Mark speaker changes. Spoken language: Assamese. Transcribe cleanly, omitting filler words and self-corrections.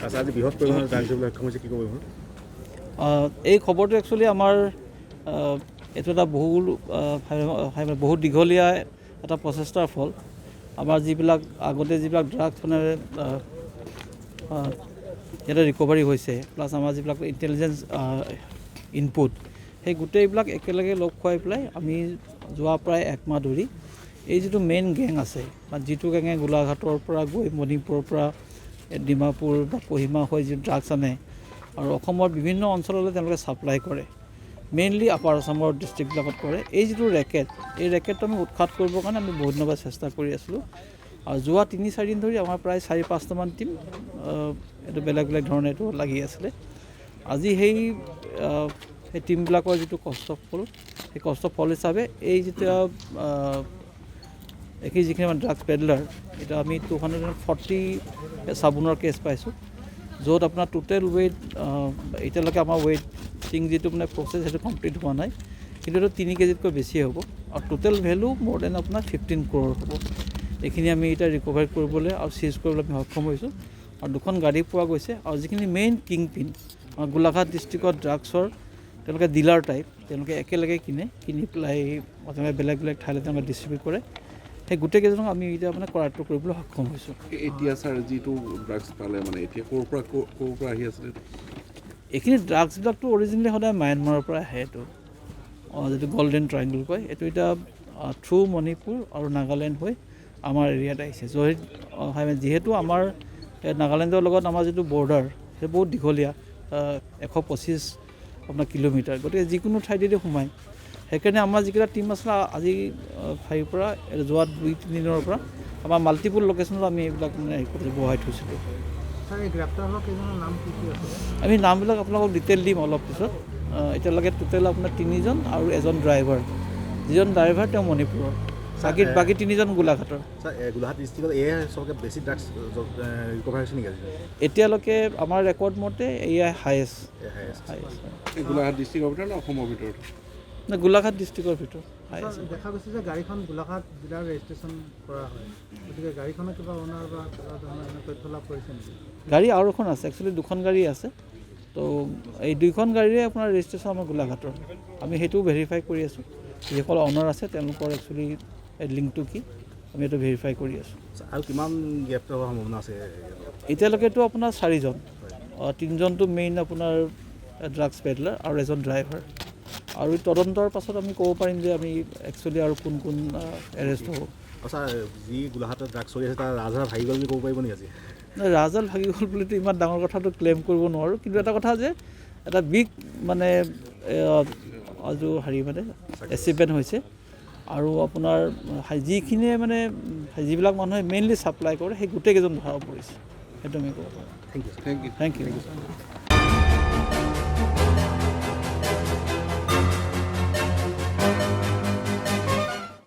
Speaker 1: আচ্ছা আজি বৃহৎ পৰিমাণৰ ড্ৰাগছ লক্ষ্য হৈছে কি ক'ব এইবোৰ
Speaker 2: এই খবৰটো একচুৱেলি আমাৰ এইটো এটা বহুত দীঘলীয়া এটা প্ৰচেষ্টাৰ ফল আমাৰ যিবিলাক আগতে যিবিলাক ড্ৰাগছ মানে ইয়াতে ৰিকভাৰী হৈছে প্লাছ আমাৰ যিবিলাক ইণ্টেলিজেঞ্চ ইনপুট সেই গোটেইবিলাক একেলগে লগ খুৱাই পেলাই আমি যোৱা প্ৰায় একমাহ ধৰি এই যিটো মেইন গেং আছে বা যিটো গেঙে গোলাঘাটৰ পৰা গৈ মণিপুৰৰ পৰা ডিমাপুৰ বা কহিমা হৈ যি ড্ৰাগছ আনে আৰু অসমৰ বিভিন্ন অঞ্চললৈ তেওঁলোকে ছাপ্লাই কৰে মেইনলি আপাৰ আছামৰ ডিষ্ট্ৰিক্টবিলাকত কৰে এই যিটো ৰেকেট এই ৰেকেটটো আমি উৎখাত কৰিবৰ কাৰণে আমি বহুত দিনৰ চেষ্টা কৰি আছিলোঁ আৰু যোৱা 3-4 দিন ধৰি আমাৰ প্ৰায় 4-5টামান টীম এইটো বেলেগ বেলেগ ধৰণে এইটো লাগি আছিলে আজি সেই টীমবিলাকৰ যিটো কষ্টফল সেই কষ্টফল হিচাপে এই যেতিয়া এই যিখিনি মানে ড্ৰাগছ পেডলাৰ এতিয়া আমি 240 চাবোনৰ কেছ পাইছোঁ য'ত আপোনাৰ টোটেল ৱেইট এতিয়ালৈকে আমাৰ ৱেইটিং যিটো মানে প্ৰচেছ সেইটো কমপ্লিট হোৱা নাই কিন্তু এইটো 3 কেজিতকৈ বেছি হ'ব আৰু টোটেল ভেলু মোৰ দেন আপোনাৰ 15 crore হ'ব এইখিনি আমি এতিয়া ৰিকভাৰী কৰিবলৈ আৰু চিজ কৰিবলৈ আমি সক্ষম হৈছোঁ আৰু 2খন গাড়ী পোৱা গৈছে আৰু যিখিনি মেইন কিং পিন গোলাঘাট ডিষ্ট্ৰিক্টত ড্ৰাগছৰ তেওঁলোকে ডিলাৰ টাইপ তেওঁলোকে একেলগে কিনি পেলাই তেওঁলোকে বেলেগ বেলেগ ঠাইলৈ তেওঁলোকে ডিষ্ট্ৰিবিউট কৰে সেই গোটেইকেইজনক আমি এতিয়া মানে কৰায়ত্ব কৰিবলৈ সক্ষম হৈছোঁ
Speaker 1: এতিয়া ছাৰ যিটো ড্ৰাগছ পালে মানে এতিয়া ক'ৰ পৰা আহি আছিলে
Speaker 2: এইখিনি ড্ৰাগছবিলাকতো অৰিজিনেলি সদায় ম্যানমাৰৰ পৰা আহে এইটো যিটো গল্ডেন ট্ৰাইংগল কয় এইটো এতিয়া থ্ৰু মণিপুৰ আৰু নাগালেণ্ড হৈ আমাৰ এৰিয়াত আহিছে যিহেতু আমাৰ নাগালেণ্ডৰ লগত আমাৰ যিটো বৰ্ডাৰ সেইটো বহুত দীঘলীয়া 125 আপোনাৰ কিলোমিটাৰ গতিকে যিকোনো ঠাইতে সোমায় সেইকাৰণে আমাৰ যিকেইটা টীম আছিলে আজি ঠাইৰ পৰা যোৱা 2-3 দিনৰ পৰা আমাৰ মাল্টিপুল লোকেশ্যনত আমি এইবিলাক মানে বহাই থৈছিলোঁ আমি নামবিলাক আপোনালোকক ডিটেইল দিম অলপ পিছত এতিয়ালৈকে টোটেল আপোনাৰ 3জন আৰু এজন ড্ৰাইভাৰ যিজন ড্ৰাইভাৰ তেওঁ মণিপুৰৰ বাকী 3জন গোলাঘাটৰ
Speaker 1: গোলাঘাট ডিষ্ট্ৰিক্টত এয়া চবকে বেছি ড্ৰাগছ ৰিকভাৰ হৈছে নেকি
Speaker 2: এতিয়ালৈকে আমাৰ ৰেকৰ্ড মতে এয়া হায়েষ্ট
Speaker 1: গোলাঘাট ডিষ্ট্ৰিক্টৰ ভিতৰত নে অসমৰ ভিতৰত
Speaker 2: গোলাঘাট ডিষ্ট্ৰিক্টৰ ভিতৰত
Speaker 3: দেখা গৈছে যে গাড়ীখন গোলাঘাট জিলাৰ ৰেজিষ্ট্ৰেশ্যন কৰা হয় গতিকে গাড়ীখনৰ কিবা অনাৰ বা কিবা ধৰণৰ তথ্য লাভ কৰিছে নেকি
Speaker 2: গাড়ী আৰু এখন আছে একচুৱেলি 2খন গাড়ী আছে তো এই 2খন গাড়ীৰে আপোনাৰ ৰেজিষ্ট্ৰেশ্যন আমাৰ গোলাঘাটৰ আমি সেইটোও ভেৰিফাই কৰি আছোঁ যিসকল অনাৰ আছে তেওঁলোকৰ একচুৱেলি লিংকটো কি আমি এইটো ভেৰিফাই কৰি আছোঁ
Speaker 1: আৰু কিমান গ্ৰেপ্তাৰ হোৱাৰ সম্ভাৱনা আছে
Speaker 2: এতিয়ালৈকেতো আপোনাৰ 4জন 3জনটো মেইন আপোনাৰ ড্ৰাগছ পেডলাৰ আৰু এজন ড্ৰাইভাৰ আৰু তদন্তৰ পাছত আমি ক'ব পাৰিম যে আমি একচুৱেলি আৰু কোন এৰেষ্ট হ'ব
Speaker 1: আচ্ছা যি গোলাঘাটত ড্ৰাগছ চলি আছে তাৰ ৰাজহাল ভাগি গ'ল বুলি ক'ব পাৰিব নেকি আজি
Speaker 2: ৰাজহাল ভাগি গ'ল বুলিতো ইমান ডাঙৰ কথাটো ক্লেইম কৰিব নোৱাৰোঁ কিন্তু এটা কথা যে এটা বিগ মানে মানে এচিভমেণ্ট হৈছে আৰু আপোনাৰ যিখিনিয়ে মানে যিবিলাক মানুহে মেইনলি ছাপ্লাই কৰে সেই গোটেইকেইজন ধৰা পৰিছে সেইটো আমি ক'ব পাৰোঁ
Speaker 1: থেংক ইউ
Speaker 2: থেংক ইউ